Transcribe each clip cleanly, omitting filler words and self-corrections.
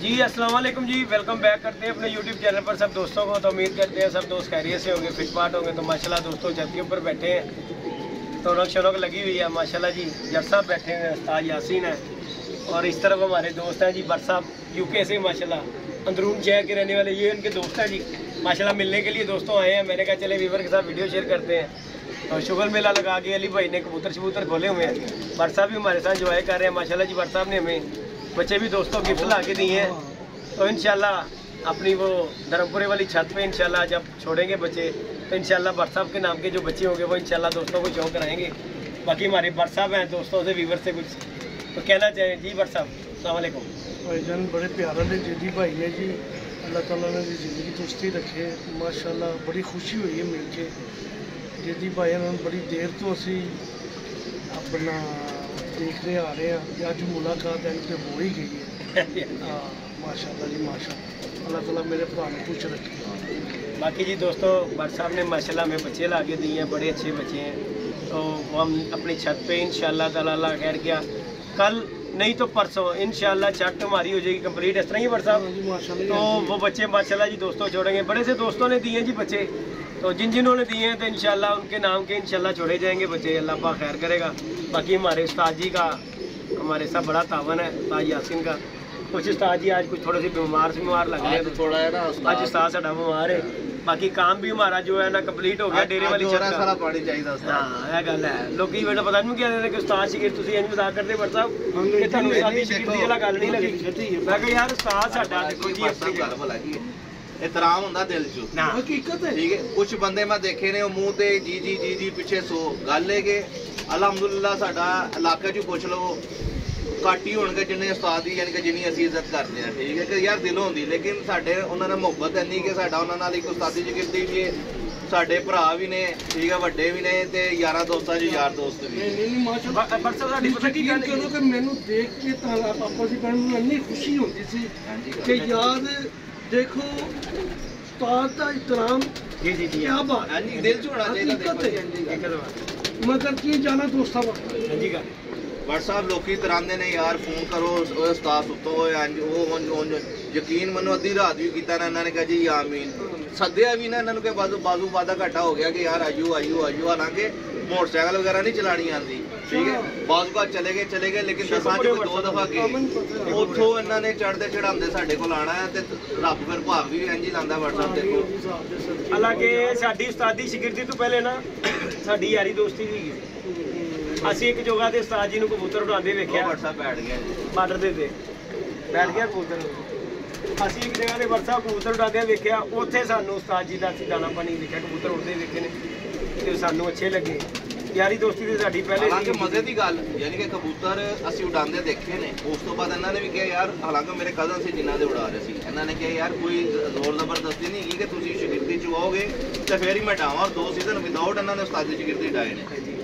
जी अस्सलाम वालेकुम जी, welcome back करते हैं अपने यूट्यूब चैनल पर सब दोस्तों को। तो उम्मीद करते हैं सब दोस्त खैरियत से होंगे, फिटफाट होंगे। तो माशाल्लाह दोस्तों छत के ऊपर बैठे हैं तो रौनक शौनक लगी हुई है माशाल्लाह जी। जज साहब बैठे हैं, उस्ताद यासीन है और इस तरफ हमारे दोस्त हैं जी भट्ट साहब यूके से माशाल्लाह अंदरून शहर के रहने वाले, ये उनके दोस्त हैं जी माशाल्लाह। मिलने के लिए दोस्तों आए हैं, मैंने कहा चले वीवर के साथ वीडियो शेयर करते हैं। तो शुगर मेला लगा के अली भाई ने कबूतर शबूतर खोले हुए हैं, भट्ट साहब भी हमारे साथ इंजॉय कर रहे हैं माशाल्लाह जी। भट्ट साहब ने हमें बच्चे भी दोस्तों गिफ्ट ला के दिए हैं। तो इंशाल्लाह अपनी वो धर्मपुरे वाली छत पे इंशाल्लाह जब छोड़ेंगे बच्चे तो इंशाल्लाह भट्ट साहब के नाम के जो बच्चे होंगे वो इंशाल्लाह दोस्तों को शो कराएंगे। बाकी हमारे भट्ट साहब हैं दोस्तों से वीवर से कुछ तो कहना चाहिए जी। भट्ट साहब अस्सलाम वालेकुम। भाईजान बड़े प्यारे ने जेदी भाई ने जी, अल्लाह ताला ने ज़िंदगी तुस्ती रखे माशाल्लाह। बड़ी खुशी हुई है मिल के जेदी भाई ने, बड़ी देर तो असी अपना देखने आ रहे हैं, अज मुलाकात तो हो ही गई है। हाँ माशाल्लाह जी माशाल्लाह, अल्लाह ताला मेरे भरा ने खुश रखे। बाकी जी दोस्तों भट्ट साहब ने माशाल्लाह हमें बच्चे ला के दिए हैं, बड़े अच्छे बच्चे हैं। तो वो हम अपनी छत पे इंशाल्लाह ताला अल्लाह खैर किया कल नहीं तो परसों इंशाल्लाह छत हमारी हो जाएगी कंप्लीट। इस तरह ही भट्ट साहब तो वो बच्चे माशाल्लाह जी दोस्तों छोड़ेंगे। बड़े से दोस्तों ने दिए जी बच्चे, तो जिन्होंने दिए हैं तो इंशाल्लाह उनके नाम के इंशाल्लाह छोड़े जाएंगे बच्चे, अल्लाह पाक खैर करेगा। बाकी हमारे उस्ताद जी का हमारे साथ बड़ा तावन है, उस्ताद यासीन का। कुछ उस्ताद जी आज कुछ थोड़े से बीमार लग रहे हैं, तो थोड़ा है ना आज उस्ताद साडा बीमार है। बाकी काम भी हमारा जो है ना कंप्लीट हो गया डेरे वाली छत का। पानी चाहिए हां ये गल है। लोग बेटा पता नहीं क्या कहते कि उस्ताद शिगिर तुसी इंज मजाक करते भट्ट साहब कि ਤੁਹਾਨੂੰ उस्तादी शिगिर दी वाला गल नहीं लगी। मैं कहा यार उस्ताद साडा देखो जी अपनी गल भला की एहतराम ਹੁੰਦਾ ਦਿਲ 'ਚ हकीकत है। ठीक है कुछ बंदे मैं देखे ने ਮੂੰਹ ਤੇ ਜੀ ਪਿੱਛੇ ਸੋ ਗੱਲ ਹੈ ਕਿ ਅਲਹਮਦੁਲਿਲਾ ਸਾਡਾ ਇਲਾਕੇ 'ਚ ਪੁੱਛ ਲਓ ਘੱਟ ਹੀ ਹੋਣਗੇ ਜਿੰਨੇ ਉਸਤਾਦ ਦੀ ਯਾਨੀ ਕਿ ਜਿੰਨੀ ਅਸੀਂ ਇੱਜ਼ਤ ਕਰਦੇ ਹਾਂ। ਠੀਕ ਹੈ ਕਿ ਯਾਰ ਦਿਲੋਂ ਹੁੰਦੀ, ਲੇਕਿਨ ਸਾਡੇ ਉਹਨਾਂ ਨਾਲ ਮੁਹੱਬਤ ਇੰਨੀ ਕਿ ਸਾਡਾ ਉਹਨਾਂ ਨਾਲ ਇੱਕ ਉਸਤਾਦੀ ਜ਼ਿਕਰਦੀ ਵੀ ਹੈ। ਸਾਡੇ ਭਰਾ ਵੀ ਨੇ, ਠੀਕ ਹੈ, ਵੱਡੇ ਵੀ ਨੇ ਤੇ ਯਾਰਾਂ ਦੋਸਤਾਂ 'ਚ ਯਾਰ ਦੋਸਤ ਵੀ। ਨਹੀਂ ਮਾਸ਼ਾਅੱਲਾ ਭੱਟ ਸਾਹਿਬ ਸਾਡੀ ਪਤਾ ਕੀ ਗੱਲ ਕਿ ਮੈਨੂੰ ਦੇਖ ਕੇ ਤਾਂ ਪਾਪਾ ਜੀ ਭੈਣ ਨੂੰ ਇੰਨੀ ਖੁਸ਼ੀ ਹੁੰਦੀ ਸੀ ਕਿ ਯਾਰ देखो उस्ताद का एहतराम जी जी जी क्या बात है जी, दिल च होना चाहिए मगर की जाना दोस्ता जी का भट्ट साहब लोकी तरांदे ने यार फोन करो उस्ताद सुतो होए यकीन मनो अद्धी रात भी कीता ना इन्होंने कहा जी आमीन सद्या भी ना इन्होंने के बाजू वादा घाटा हो गया कि यार आयु हालांकि मोटरसाइकिल वगैरह नहीं चलानी आती। ठीक है बाजू का चले गए लेकिन दसा जो 2 दफा गए उतो इन्होंने चढ़ते चढ़ाते साढ़े को आना है तो रब फिर भाव भी इंज ही लाता। भट्ट साहब देखो हालांकि साडी उस्तादी शिगिरदी तो पहले ना साडी यारी दोस्ती भी ਅਸੀਂ ਇੱਕ ਜਗ੍ਹਾ ਤੇ ਉਸਤਾਦ ਜੀ ਨੂੰ ਕਬੂਤਰ ਉਡਾਉਂਦੇ ਵੇਖਿਆ। ਭੱਟ ਸਾਹਿਬ ਬੈਠ ਗਿਆ ਬਾਰਡਰ ਦੇ ਤੇ ਬੈਠ ਗਿਆ ਕਬੂਤਰ। ਅਸੀਂ ਇੱਕ ਜਗ੍ਹਾ ਤੇ ਭੱਟ ਸਾਹਿਬ ਕਬੂਤਰ ਉਡਾਉਂਦੇ ਵੇਖਿਆ, ਉੱਥੇ ਸਾਨੂੰ ਉਸਤਾਦ ਜੀ ਦਾ ਅਸੀਂ ਦਾਣਾ ਪਾਣੀ ਦੇਖਿਆ, ਕਬੂਤਰ ਉਡਦੇ ਵੇਖੇ ਨੇ ਤੇ ਸਾਨੂੰ ਅੱਛੇ ਲੱਗੇ। ਯਾਰੀ ਦੋਸਤੀ ਤੇ ਸਾਡੀ ਪਹਿਲੇ ਹਾਲਾਂਕਿ ਮਜ਼ੇ ਦੀ ਗੱਲ ਯਾਨੀ ਕਿ ਕਬੂਤਰ ਅਸੀਂ ਉਡਾਉਂਦੇ ਦੇਖੇ ਨੇ। ਉਸ ਤੋਂ ਬਾਅਦ ਇਹਨਾਂ ਨੇ ਵੀ ਕਿਹਾ ਯਾਰ, ਹਾਲਾਂਕਿ ਮੇਰੇ ਕਜ਼ਨ ਸੀ ਜਿਨ੍ਹਾਂ ਦੇ ਉਡਾ ਰਹੇ ਸੀ, ਇਹਨਾਂ ਨੇ ਕਿਹਾ ਯਾਰ ਕੋਈ ਜ਼ੋਰ ਜ਼ਬਰਦਸਤੀ ਨਹੀਂ ਹੈਗੀ ਕਿ ਤੁਸੀਂ ਸ਼ਾਗਿਰਦੀ ਚ ਆਓਗੇ ਤੇ ਫਿਰ ਹੀ ਮੈਂ ਡਾਵਾਂ। 2 ਸੀਜ਼ਨ ਵਿਦਆਊਟ ਇਹਨਾਂ ਨੇ ਉਸਤਾਦੀ ਸ਼ਾਗਿਰਦੀ ਡਾਏ ਨੇ।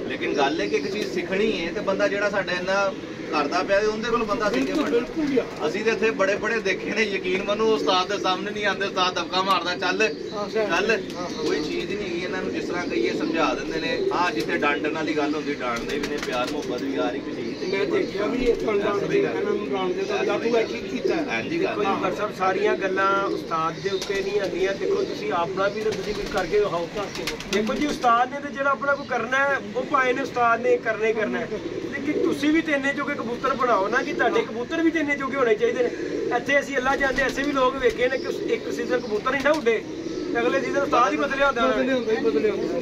ਲੇਕਿਨ ਗੱਲ ਹੈ ਕਿ ਇੱਕ ਚੀਜ਼ ਸਿੱਖਣੀ ਹੈ ਤੇ ਬੰਦਾ ਜਿਹੜਾ ਸਾਡੇ ਇਹਨਾਂ ਕਰਦਾ ਪਿਆ ਉਹਦੇ ਕੋਲ ਬੰਦਾ ਸਿੱਖ ਕੇ ਅਸੀਂ ਤੇ ਇੱਥੇ ਬੜੇ ਦੇਖੇ ਨੇ, ਯਕੀਨ ਮੰਨੋ ਉਸਤਾਦ ਦੇ ਸਾਹਮਣੇ ਨਹੀਂ ਆਉਂਦੇ, ਉਸਤਾਦ ਦਬਕਾ ਮਾਰਦਾ ਚੱਲ ਕੋਈ ਚੀਜ਼ ਨਹੀਂ ਹੈਗੀ। ਇਹਨਾਂ ਨੂੰ ਜਿਸ ਤਰ੍ਹਾਂ ਕਹੀਏ ਸਮਝਾ ਦਿੰਦੇ ਨੇ। ਹਾਂ ਜਿੱਥੇ ਡਾਂਟਣ ਵਾਲੀ ਗੱਲ ਹੁੰਦੀ ਡਾਂਟਦੇ ਵੀ ਨੇ, ਪਿਆਰ ਮੁਹੱਬਤ ਵੀ ਆ ਰਹੀ ਕੋਈ ਚੀਜ਼ ਮੈਂ ਦੇਖਿਆ ਵੀ ਇਹਨਾਂ ਨੂੰ ਡਾਂਟਦੇ ਤਾਂ ਜਾਂ ਤੂੰ ਕੀ ਕੀਤਾ। ਹਾਂਜੀ ਗੱਲ ਭੱਟ ਸਾਹਿਬ ਸਾਰੀਆਂ ਗੱਲਾਂ ਉਸਤਾਦ ਦੇ ਉੱਤੇ ਨਹੀਂ ਆਉਂਦੀਆਂ। ਦੇਖੋ ਤੁਸੀਂ ਆਪਣਾ ਵੀ ਤਾਂ ਤੁਸੀਂ ਕੁਝ ਕਰਕੇ ਦਿਖਾਓ। ਦੇਖੋ ਜੀ ਉਸਤਾਦ ਨੇ ਤੇ ਜਿਹੜਾ ਆਪਣਾ ਕੋਈ ਕਰਨਾ ਹੈ ਉਹ ਭਾਵੇਂ ਨੇ ਉਸਤਾਦ ਨੇ ਕਰਨਾ ਹੀ ਕਰਨਾ ਹੈ, ਲੇਕਿਨ ਤੁਸੀਂ ਵੀ ਤੇ ਇੰਨੇ ਜੋਗੇ ਕਬੂਤਰ ਬਣਾਓ ਨਾ ਕਿ ਤੁਹਾਡੇ ਕਬੂਤਰ ਵੀ ਤੇ ਇੰਨੇ ਜੋਗੇ ਹੋਣੇ ਚਾਹੀਦੇ ਨੇ। ਇੱਥੇ ਅਸੀਂ ਅੱਲਾ ਜਾਂਦੇ ਐਸੇ ਵੀ ਲੋਕ ਵੇਖੇ ਨੇ ਕਿ ਇੱਕ ਸੀਜ਼ਨ ਕਬੂਤਰ ਨਹੀਂ ਨਾ ਉੱਡੇ, ਅਗਲੇ ਸੀਜ਼ਨ ਉਸਤਾਦ ਹੀ ਬਦਲਿਆ ਹੁੰਦਾ।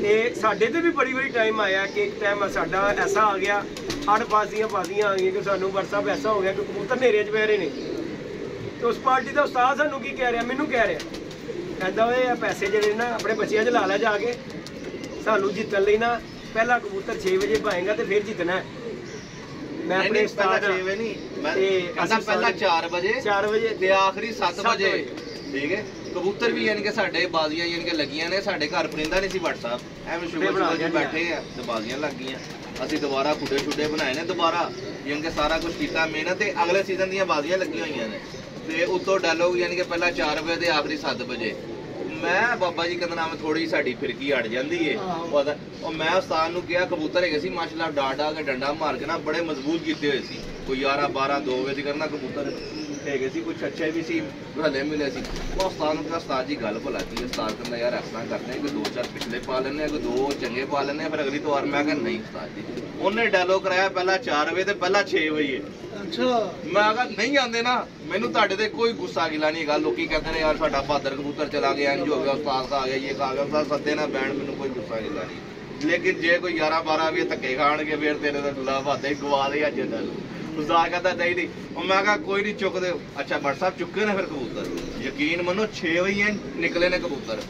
ਤੇ ਸਾਡੇ ਤੇ ਵੀ ਬੜੀ ਟਾਈਮ ਆਇਆ ਕਿ ਇੱਕ ਟਾਈਮ ਸਾਡਾ ਐਸਾ ਆ ਗਿਆ, 8 ਬਾਜ਼ੀਆਂ ਆ ਗਈਆਂ ਕਿ ਸਾਨੂੰ ਭੱਟ ਸਾਹਿਬ ਐਸਾ ਹੋ ਗਿਆ ਕਿ ਕਬੂਤਰ ਨੇਰੇ 'ਚ ਪੈ ਰਹੇ ਨੇ। ਤੇ ਉਸ ਪਾਰਟੀ ਦਾ ਉਸਤਾਦ ਸਾਨੂੰ ਕੀ ਕਹਿ ਰਿਹਾ, ਮੈਨੂੰ ਕਹਿ ਰਿਹਾ, ਕਹਿੰਦਾ ਓਏ ਇਹ ਪੈਸੇ ਜਿਹੜੇ ਨਾ ਆਪਣੇ ਬੱਚਿਆਂ 'ਚ ਲਾ ਲੈ ਜਾ ਕੇ, ਸਾਨੂੰ ਜਿੱਤਣ ਲਈ ਨਾ ਪਹਿਲਾ ਕਬੂਤਰ 6 ਵਜੇ ਪਾਏਗਾ ਤੇ ਫਿਰ ਜਿੱਤਣਾ। मैं अपने उस्ताद 6 वजे नहीं मैं कहता पहला 4 वजे ते आखिरी 7 वजे। ठीक है कबूतर भी यानी कि साडे बाजियां यानी कि लगियां ने। साडे घर परिंदा नहीं सी भट्ट साहब एवें शुगर च बैठे आ ते बाजियां लग गईयां। ਅਸੀਂ ਦੁਬਾਰਾ ਖੁੱਡੇ ਬਣਾਏ ਨੇ ਦੁਬਾਰਾ ਯਾਨੀ ਕਿ ਸਾਰਾ ਕੁਝ ਕੀਤਾ ਮਿਹਨਤ ਤੇ ਅਗਲੇ ਸੀਜ਼ਨ ਦੀਆਂ ਬਾਜ਼ੀਆਂ ਲੱਗੀਆਂ ਹੋਈਆਂ ਨੇ। ਤੇ ਉੱਤੋਂ ਡਾਇਲੋਗ ਯਾਨੀ ਕਿ ਪਹਿਲਾਂ 4 ਵਜੇ ਤੇ ਆਖਰੀ 7 ਵਜੇ। ਮੈਂ ਬਾਬਾ ਜੀ ਕਹਿੰਦਾ ਨਾਮ ਥੋੜੀ ਸਾਡੀ ਫਿਰਕੀ ਅੜ ਜਾਂਦੀ ਏ ਉਹ ਮੈਂ ਉਸਤਾਦ ਨੂੰ ਕਿਹਾ ਕਬੂਤਰ ਹੈਗੇ ਸੀ ਮਾਸ਼ਾਅੱਲਾ ਡਾ ਕੇ ਡੰਡਾ ਮਾਰ ਕੇ ਨਾ ਬੜੇ ਮਜ਼ਬੂਤ ਕੀਤੇ ਹੋਏ ਸੀ। ਕੋਈ 11 12 2 ਵਜੇ ਕਰਨਾ ਕਬੂਤਰ ਹੈਗੇ ਸੀ, ਕੁਛ ਅੱਛੇ ਵੀ ਸੀ, ਹਲੇ ਮਿਲੇ ਸੀ। ਉਹ ਉਸਤਾਦ ਨੂੰ ਕਿਹਾ ਉਸਤਾਦ ਜੀ ਗੱਲ ਭਲਾ ਕੀ? ਉਸਤਾਦ ਕਹਿੰਦਾ ਯਾਰ ਇਸ ਤਰ੍ਹਾਂ ਕਰਦੇ ਆ ਕਿ 2-4 ਪਿਛਲੇ ਪਾ ਲੈਂਦੇ ਆ, ਕੋਈ 2 ਚੰਗੇ ਪਾ ਲੈਂਦੇ ਆ, ਫਿਰ ਅਗਲੀ ਵਾਰ। ਮੈਂ ਕਿਹਾ ਨਹੀਂ ਉਸਤਾਦ ਜੀ, ਉਹਨੇ ਡਾਇਲੋਗ ਕਰਾਇਆ ਪਹਿਲਾਂ 4 ਵਜੇ ਤੇ ਪਹਿਲਾਂ 6 ਵਜੇ। ਅੱਛਾ ਮੈਂ ਕਿਹਾ ਨਹੀਂ ਆਉਂਦੇ ਨਾ, ਮੈਨੂੰ ਤੁਹਾਡੇ ਤੇ ਕੋਈ ਗੁੱਸਾ ਗਿਲਾ ਨਹੀਂ ਹੈਗਾ। ਲੋਕੀ ਕਹਿੰਦੇ ਨੇ ਯਾਰ ਸਾਡਾ ਬਹਾਦਰ ਕਬੂਤਰ ਚਲਾ ਗਿਆ, ਇੰਜ ਹੋ ਗਿਆ, ਉਸਤਾਦ ਆ ਗਿਆ, ਇਹ ਆ ਗਿਆ, ਉਸਤਾਦ ਸੱਦੇ ਨਾ ਬੈਣ, ਮੈਨੂੰ ਕੋਈ ਗੁੱਸਾ ਗਿਲਾ ਨਹੀਂ। ਲੇਕਿਨ ਜੇ ਕੋਈ 11-12 ਵਜੇ ਧੱਕੇ ਖਾਣਗੇ ਫਿਰ ਤੇਰੇ ਦਾ ਲਾ ਬਹਾਦਰ ਗਵਾ ਦੇ ਅੱਜ ਦਾ। ਉਸਤਾਦ ਕਹਿੰਦਾ ਨਹੀਂ। ਉਹ ਮੈਂ ਕਿਹਾ ਕੋਈ ਨਹੀਂ ਚੁੱਕਦੇ। ਅੱਛਾ ਬਟ ਸਾਹਿਬ ਚੁੱਕੇ ਨੇ ਫਿਰ ਕਬੂਤਰ? ਯਕੀਨ ਮੰਨੋ 6 ਵਜੇ ਨਿਕਲੇ ਨੇ ਕਬੂਤਰ,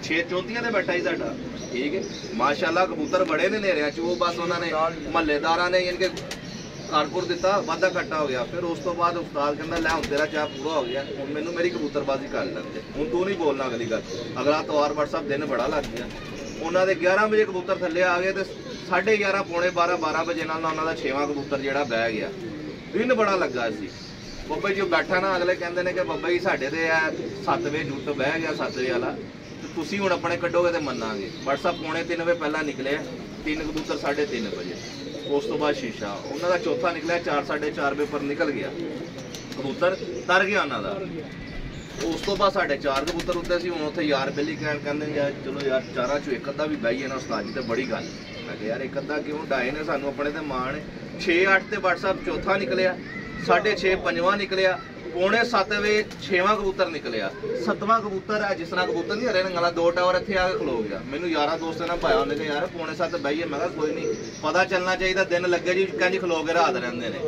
6 34 ਤੇ ਬੈਠਾ ਹੀ ਸਾਡਾ। ਠੀਕ ਹੈ ਮਾਸ਼ਾਅੱਲਾ ਕਬੂਤਰ ਬੜੇ ਨੇ ਨੇਰਿਆਂ ਚ। ਉਹ ਬਸ ਉਹਨਾਂ ਨੇ ਮਹੱਲੇਦਾਰਾਂ ਨੇ ਯਾਨੀ ਕਿ ਕਾਰਪੁਰ ਦਿੱਤਾ, ਵਾਧਾ ਘਾਟਾ ਹੋ ਗਿਆ। ਫਿਰ ਉਸ ਤੋਂ ਬਾਅਦ ਉਸਤਾਦ ਕਹਿੰਦਾ ਲੈ ਹੁਣ ਤੇਰਾ ਚਾਹ ਪੂਰਾ ਹੋ ਗਿਆ, ਹੁਣ ਮੈਨੂੰ ਮੇਰੀ ਕਬੂਤਰਬਾਜ਼ੀ ਕਰ ਲੈਂਦੇ, ਹੁਣ ਤੂੰ ਨਹੀਂ ਬੋਲਣਾ ਅਗਲੀ ਗੱਲ। ਅਗਲਾ ਤਵਾਰ ਬਟ ਸਾਹਿਬ ਦਿਨ ਬੜਾ ਲੱਗ ਗਿਆ। ਉਹਨਾਂ ਦੇ 11 ਵਜੇ ਕਬੂਤਰ ਥੱਲੇ ਆ ਗਏ ਤੇ 11:30 ਪੌਣੇ 12 ਵਜੇ ਨਾਲ ਉਹਨਾਂ ਦਾ 6ਵਾਂ ਕਬੂਤਰ ਜਿਹੜਾ ਬਹਿ ਗਿਆ। ਦਿਨ ਬੜਾ ਲੱਗਾ ਸੀ। ਬੱਬਾ ਜੀ ਬੈਠਾ ਨਾ, ਅਗਲੇ ਕਹਿੰਦੇ ਨੇ ਕਿ ਬੱਬਾ ਜੀ ਸਾਡੇ ਤੇ ਆ 7 ਵਜੇ ਜੁੱਟ ਬਹਿ ਗਿਆ 7 ਵਜੇ ਵਾਲਾ, ਤੇ ਤੁਸੀਂ ਹੁਣ ਆਪਣੇ ਕੱਢੋਗੇ ਤੇ ਮੰਨਾਂਗੇ। ਬਟ ਸਾਹਿਬ ਪੌਣੇ 3 ਵਜੇ ਪਹਿਲਾਂ ਨਿਕਲੇ 3 ਕਬੂਤਰ 3:30 ਵਜੇ। ਉਸ ਤੋਂ ਬਾਅਦ ਸ਼ੀਸ਼ਾ ਉਹਨਾਂ ਦਾ ਚੌਥਾ ਨਿਕਲਿਆ 4-4:30 ਵਜੇ ਪਰ ਨਿਕਲ ਗਿਆ ਕਬੂਤਰ, ਤਰ ਗਿਆ ਉਹਨਾਂ ਦਾ। ਉਸ ਤੋਂ ਬਾਅਦ 4.5 ਕਬੂਤਰ ਉੱਤੇ ਸੀ। ਹੁਣ ਉੱਥੇ ਯਾਰ ਬੇਲੀ ਕਹਿੰਦੇ ਯਾਰ ਚਲੋ ਯਾਰ 4 ਚੋਂ ਇੱਕ ਅੱਧਾ ਵੀ ਬਹਿਈਏ ਨਾ ਉਸਤਾਦ ਜੀ, ਤੇ ਬੜੀ ਗੱਲ। ਮੈਂ ਕਿਹਾ ਯਾਰ ਇੱਕ ਅੱਧਾ ਕਿਉਂ, ਡਾਏ ਨੇ ਸਾਨੂੰ ਆਪਣੇ ਤੇ ਮਾਣ। 6-8 ਤੇ WhatsApp ਚੌਥਾ ਨਿਕਲਿਆ, 6:30 ਪੰਜਵਾਂ ਨਿਕਲਿਆ, ਪੌਣੇ 7 ਵਜੇ 6ਵਾਂ ਕਬੂਤਰ ਨਿਕਲਿਆ। 7ਵਾਂ ਕਬੂਤਰ ਹੈ ਜਿਸ ਤਰ੍ਹਾਂ ਕਬੂਤਰ ਨਹੀਂ ਹਰੇ ਰੰਗਲਾ 2 ਟਾਵਰ ਇੱਥੇ ਆ ਕੇ ਖਲੋ ਗਿਆ। ਮੈਨੂੰ ਯਾਰਾਂ ਦੋਸਤਾਂ ਨਾਲ ਪਾਇਆ ਉਹਨੇ ਕਿ ਯਾਰ ਪੌਣੇ 7 ਬਹਿਈਏ। ਮੈਂ ਕਿਹਾ ਕੋਈ ਨਹੀਂ, ਪਤਾ ਚੱਲਣਾ ਚਾਹੀਦਾ, ਦਿਨ ਲੱਗੇ ਜੀ ਕਹਿੰਦੀ ਖਲੋ ਕੇ ਰਾਤ ਰਹਿੰਦੇ ਨੇ।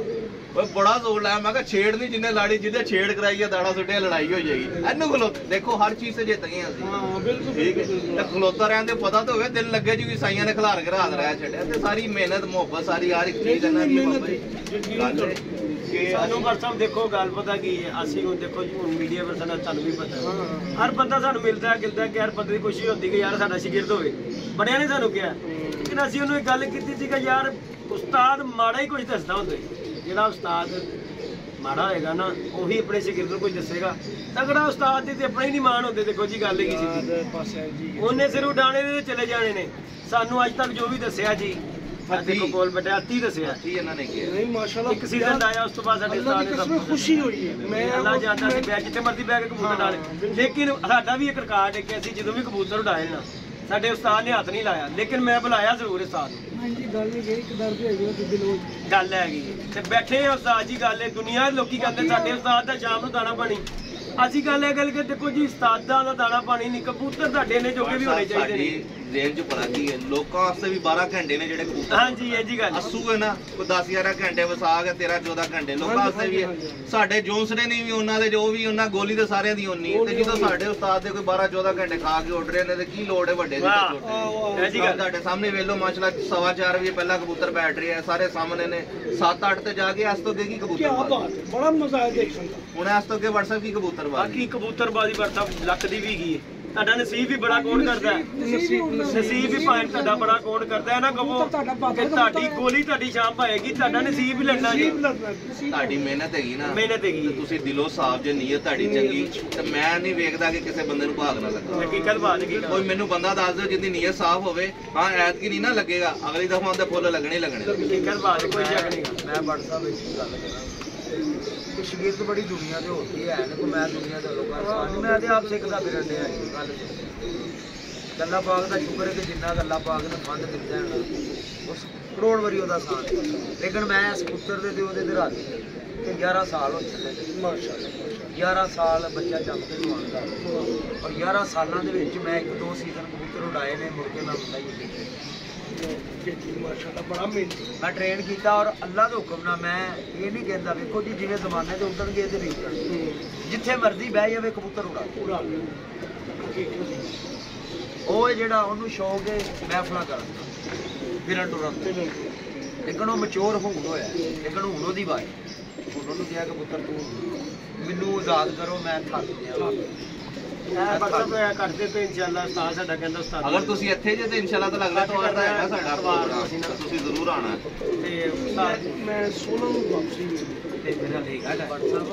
ਉਹ ਬੜਾ ਜ਼ੋਰ ਲਾਇਆ। ਮੈਂ ਕਿਹਾ ਛੇੜ ਨਹੀਂ, ਜਿੰਨੇ ਲਾੜੀ ਜਿਹਦੇ ਛੇੜ ਕਰਾਈ ਹੈ ਦਾੜਾ ਸੁੱਟਿਆ ਲੜਾਈ ਹੋ ਜਾਏਗੀ। ਇਹਨੂੰ ਖਲੋ ਦੇਖੋ ਹਰ ਚੀਜ਼ ਤੇ ਜਿੱਤ ਗਏ ਅਸੀਂ। ਹਾਂ ਬਿਲਕੁਲ ਠੀਕ ਹੈ ਤੇ ਖਲੋਤਾ ਰਹਿਣ ਦੇ ਪਤਾ ਤਾਂ ਹੋਵੇ, ਦਿਨ ਲੱਗੇ ਜੀ ਸਾਈਆਂ ਨੇ ਖਿਲਾਰ ਕੇ ਰਾਤ ਰਹਿ ਛੱਡਿਆ। ਤੇ ਸਾਰੀ ਮਿਹਨਤ ਮੁਹੱਬਤ ਸਾਰੀ ਯਾਰ ਇੱਕ ਚੀਜ਼ ਕਰਨਾ ਦੀ ਬਾਬਾ ਜੀ ਕਿ ਸਾਨੂੰ ਪਰ ਸਾਹਿਬ ਦੇਖੋ ਗੱਲ ਪਤਾ ਕੀ ਹੈ, ਅਸੀਂ ਹੁਣ ਦੇਖੋ ਜੀ ਹੁਣ ਮੀਡੀਆ ਪਰਸਨ ਤੁਹਾਨੂੰ ਵੀ ਪਤਾ, ਹਰ ਬੰਦਾ ਸਾਨੂੰ ਮਿਲਦਾ ਗਿਲਦਾ ਕਿ ਹਰ ਬੰਦੇ ਦੀ ਖੁਸ਼ੀ ਹੁੰਦੀ ਕਿ ਯਾਰ ਸਾਡਾ ਸ਼ਾਗਿਰਦ ਹੋਵੇ। ਬੜਿਆਂ ਨੇ ਸਾਨੂੰ ਕਿਹਾ, ਲੇਕਿਨ ਅਸੀਂ ਉਹਨੂੰ ਇੱਕ ਗੱਲ ਕੀਤੀ ਸੀ ਕਿ ਯਾਰ ਉਸਤਾਦ ਮਾੜਾ ਹੀ ਕੁਝ ਦੱਸਦਾ ਹੁੰਦਾ। ਜਿਹੜਾ ਉਸਤਾਦ ਮਾੜਾ ਹੋਏਗਾ ਨਾ ਉਹੀ ਆਪਣੇ ਸ਼ਾਗਿਰਦ ਨੂੰ ਕੁਝ ਦੱਸੇਗਾ। ਤਗੜਾ ਉਸਤਾਦ ਦੇ ਤੇ ਆਪਣੇ ਹੀ ਨਹੀਂ ਮਾਣ ਹੁੰਦੇ। ਦੇਖੋ ਜੀ ਗੱਲ ਕੀ ਸੀ, ਉਹਨੇ ਸਿਰ ਉਡਾਣੇ ਦੇ ਚਲੇ ਜਾਣੇ ਨੇ। ਸਾਨੂੰ ਅੱਜ ਤੱਕ ਜੋ ਵੀ ਦੱਸਿਆ ਜੀ ਦੇਖੋ ਕੋਲ ਬਟਿਆ 30 ਦੱਸਿਆ ਇਹਨਾਂ ਨੇ ਕਿਹਾ ਨਹੀਂ ਮਾਸ਼ਾਅੱਲਾ ਇੱਕ ਸੀਜ਼ਨ ਆਇਆ। ਉਸ ਤੋਂ ਬਾਅਦ ਸਾਡੇ ਉਸਤਾਦ ਨੇ ਸਭ ਖੁਸ਼ੀ ਹੋਈ ਹੈ। ਮੈਂ ਅੱਲਾ ਜਾਣਦਾ ਸੀ ਬੈ ਜਿੱਥੇ ਮਰਜ਼ੀ ਬੈ ਕੇ ਕਬੂਤਰ ਡਾਲੇ। ਲੇਕਿਨ ਸਾਡਾ ਵੀ ਇੱਕ ਰਿਕਾਰਡ ਹੈ ਕਿ ਅਸੀਂ ਜਦੋਂ ਵੀ ਕਬੂਤਰ ਉਡਾਏ ਨਾ ਸਾਡੇ ਉਸਤਾਦ ਨੇ ਹੱਥ ਨਹੀਂ ਲਾਇਆ, ਲੇਕਿਨ ਮੈਂ ਬੁਲਾਇਆ ਜ਼ਰੂਰ ਉਸਤਾਦ ਨੂੰ। ਹਾਂਜੀ ਗੱਲ ਨਹੀਂ ਗਈ, ਇੱਕ ਦਰਦ ਹੈਗੀ ਉਹ ਦਿਲੋਂ ਗੱਲ ਹੈਗੀ ਤੇ ਬੈਠੇ ਆ ਉਸਤਾਦ ਜੀ। ਗੱਲ ਹੈ ਦੁਨੀਆ ਦੇ ਲੋਕੀ ਕਹਿੰਦੇ ਸਾਡੇ ਉਸਤਾਦ ਦਾ ਸ਼ਾਮ ਨੂੰ ਦਾਣਾ ਪਾਣੀ। ਅਸੀਂ ਗੱਲ ਇਹ ਗੱਲ ਕਿ ਦੇਖੋ ਜੀ ਉਸਤਾਦਾਂ ਦਾ ਦਾਣਾ ਪਾਣੀ ਨਹੀਂ, ਕਬੂਤਰ ਤੁਹਾਡੇ ਨੇ ਜੋਗੇ ਵੀ ਹੋਣੇ ਚਾਹੀਦੇ ਨੇ। ਰੇਂਜ ਪਤਾ ਕੀ ਹੈ, ਲੋਕਾਂ ਵਾਸਤੇ ਵੀ 12 ਘੰਟੇ ਨੇ ਜਿਹੜੇ ਕਬੂਤਰ। ਹਾਂਜੀ ਇਹ ਜੀ ਗੱਲ ਅਸੂ ਹੈ ਨਾ, ਕੋਈ 10-11 ਘੰਟੇ ਵਸਾ ਕੇ 13-14 ਘੰਟੇ ਲੋਕਾਂ ਵਾਸਤੇ ਵੀ ਹੈ। ਸਾਡੇ ਜੋਨਸਰੇ ਨਹੀਂ ਵੀ ਉਹਨਾਂ ਦੇ, ਜੋ ਵੀ ਉਹਨਾਂ ਗੋਲੀ ਦੇ ਸਾਰਿਆਂ ਦੀ ਉਨੀ। ਤੇ ਜਦੋਂ ਸਾਡੇ ਉਸਤਾਦ ਦੇ ਕੋਈ 12-14 ਘੰਟੇ ਖਾ ਕੇ ਉੱਡ ਰਹੇ ਨੇ ਤੇ ਕੀ ਲੋੜ ਹੈ ਵੱਡੇ ਦੀ ਛੋਟੇ। ਇਹ ਜੀ ਗੱਲ ਤੁਹਾਡੇ ਸਾਹਮਣੇ ਵੇਲੋ ਮਾਸ਼ਾਅੱਲਾ 4:15 ਵਜੇ ਪਹਿਲਾਂ ਕਬੂਤਰ ਬੈਠ ਰਹੇ ਆ, ਸਾਰੇ ਸਾਹਮਣੇ ਨੇ। 7-8 ਤੇ ਜਾ ਕੇ ਇਸ ਤੋਂ ਅੱਗੇ ਕੀ ਕਬੂਤਰ, ਬੜਾ ਮਜ਼ਾ ਆਇਆ ਦੇਖਣ ਦਾ। ਹੁਣ ਇਸ ਤੋਂ ਅੱਗੇ WhatsApp ਕੀ ਕਬੂਤਰ ਬਾਕੀ ਕਬੂਤਰਬਾਜ਼ੀ ਵਰਤਾ ਲੱਕ ਦੀ ਵੀ ਗਈ ਹੈ। ਤੁਹਾਡਾ ਨਸੀਬ ਵੀ ਬੜਾ ਕੌਣ ਕਰਦਾ ਹੈ, ਨਸੀਬ ਵੀ ਭਾਵੇਂ ਤੁਹਾਡਾ ਬੜਾ ਕੌਣ ਕਰਦਾ ਹੈ ਨਾ। ਕਹੋ ਕਿ ਤੁਹਾਡੀ ਗੋਲੀ ਤੁਹਾਡੀ ਸ਼ਾਮ ਪਾਏਗੀ, ਤੁਹਾਡਾ ਨਸੀਬ ਵੀ ਲੜਨਾ ਜੀ। ਤੁਹਾਡੀ ਮਿਹਨਤ ਹੈਗੀ ਨਾ, ਮਿਹਨਤ ਹੈਗੀ। ਤੁਸੀਂ ਦਿਲੋਂ ਸਾਫ਼ ਜੇ ਨੀਅਤ ਤੁਹਾਡੀ ਚੰਗੀ, ਤੇ ਮੈਂ ਨਹੀਂ ਵੇਖਦਾ ਕਿ ਕਿਸੇ ਬੰਦੇ ਨੂੰ ਭਾਗ ਨਾ ਲੱਗਾ। ਹਕੀਕਤ ਬਾਤ ਹੈ। ਕੋਈ ਮੈਨੂੰ ਬੰਦਾ ਦੱਸ ਦਿਓ ਜਿੰਦੀ ਨੀਅਤ ਸਾਫ਼ ਹੋਵੇ, ਹਾਂ ਐਤਕੀ ਨਹੀਂ ਨਾ ਲੱਗੇਗਾ, ਅਗਲੀ ਦਫਾ ਉਹਦੇ ਫੁੱਲ ਲੱਗਣੇ ਲੱਗਣੇ। ਹਕੀਕਤ ਬਾਤ ਹੈ, ਕੋਈ ਸ਼ੱਕ ਨਹੀਂ। ਮੈਂ WhatsApp ਵਿੱਚ ਗੱਲ ਕਰਾਂ ਕਿ ਸ਼ਾਗਿਰਦ ਬੜੀ ਦੁਨੀਆ ਦੇ ਹੋਤੀ ਹੈ ਨਾ, ਮੈਂ ਦੁਨੀਆ ਦੇ ਲੋਕਾਂ ਸਾਹਮਣੇ ਮੈਂ ਤੇ ਆਪ ਸਿੱਖਦਾ ਫਿਰਨ ਡਿਆ ਜੀ। ਗੱਲ ਗੱਲਾਂ ਪਾਕ ਦਾ ਸ਼ੁਕਰ ਹੈ ਕਿ ਜਿੰਨਾ ਗੱਲਾਂ ਪਾਕ ਨੇ ਫੰਦ ਦਿੱਤਾ ਹੈ ਉਸ ਕਰੋੜ ਵਾਰੀ ਉਹਦਾ ਸਾਥ। ਲੇਕਿਨ ਮੈਂ ਇਸ ਪੁੱਤਰ ਦੇ ਉਹਦੇ ਤੇ ਰਾਜੀ ਕਿ 11 ਸਾਲ ਹੋ ਚੁੱਕੇ ਮਾਸ਼ਾਅੱਲਾ। 11 ਸਾਲ ਬੱਚਾ ਜੰਮ ਕੇ ਜਵਾਨ ਦਾ, ਔਰ 11 ਸਾਲਾਂ ਦੇ ਵਿੱਚ ਮੈਂ 1-2 ਸੀਜ਼ਨ ਕਬੂਤਰ ਉਡਾਏ ਨੇ, ਮੁੜ ਕੇ ਮੈਂ ਹੁੰਦਾ ਹੀ ਦੇਖੇ ਮਾਸ਼ਾਅੱਲਾ ਬੜਾ ਮਿਹਨਤੀ। ਮੈਂ ਟ੍ਰੇਨ ਕੀਤਾ ਔਰ ਅੱਲਾ ਦੇ ਹੁਕਮ ਨਾਲ। ਮੈਂ ਇਹ ਨਹੀਂ ਕਹਿੰਦਾ ਵੇਖੋ ਜੀ ਜਿਵੇਂ ਜ਼ਮਾਨੇ ਤੇ ਉੱਡਣਗੇ ਇਹਦੇ ਵੀ ਉੱਡਣਗੇ, ਜਿੱਥੇ ਮਰਜ਼ੀ ਬਹਿ ਜਾਵੇ ਕਬੂਤਰ ਉਡਾ। ਉਹ ਜਿਹੜਾ ਉਹਨੂੰ ਸ਼ੌਕ ਹੈ ਮਹਿਫਲਾਂ ਕਰਨ ਫਿਰਨ ਟੁਰਨ, ਲੇਕਿਨ ਉਹ ਮਚੋਰ ਹੁਣ ਹੋਇਆ। ਲੇਕਿਨ ਹੁਣ ਉਹਦੀ ਵਾਰੀ, ਹੁਣ ਉਹਨੂੰ ਕਿਹਾ ਕਬੂਤਰ ਤੂੰ ਮੈਨੂੰ ਆਜ਼ਾਦ ਕਰੋ, ਮੈਂ ਥੱਕ ਗਿਆ। ਕਰਦੇ ਤੇ ਇਨਸ਼ਾਅੱਲਾ ਉਸਤਾਦ ਸਾਡਾ ਕਹਿੰਦਾ ਉਸਤਾਦ ਅਗਰ ਤੁਸੀਂ ਇੱਥੇ ਜੇ ਤੇ ਇਨਸ਼ਾਅੱਲਾ ਤਾਂ ਲੱਗਦਾ ਤੁਹਾਡਾ ਤਾਂ ਹੈਗਾ ਸਾਡਾ ਪ੍ਰੋਗਰਾਮ, ਤੁਸੀਂ ਜ਼ਰੂਰ ਆਉਣਾ। ਤੇ ਉਸਤਾਦ ਮੈਂ 16 ਨੂੰ ਵਾਪਸੀ ਤੇ ਮੇਰਾ ਲੇਗਾ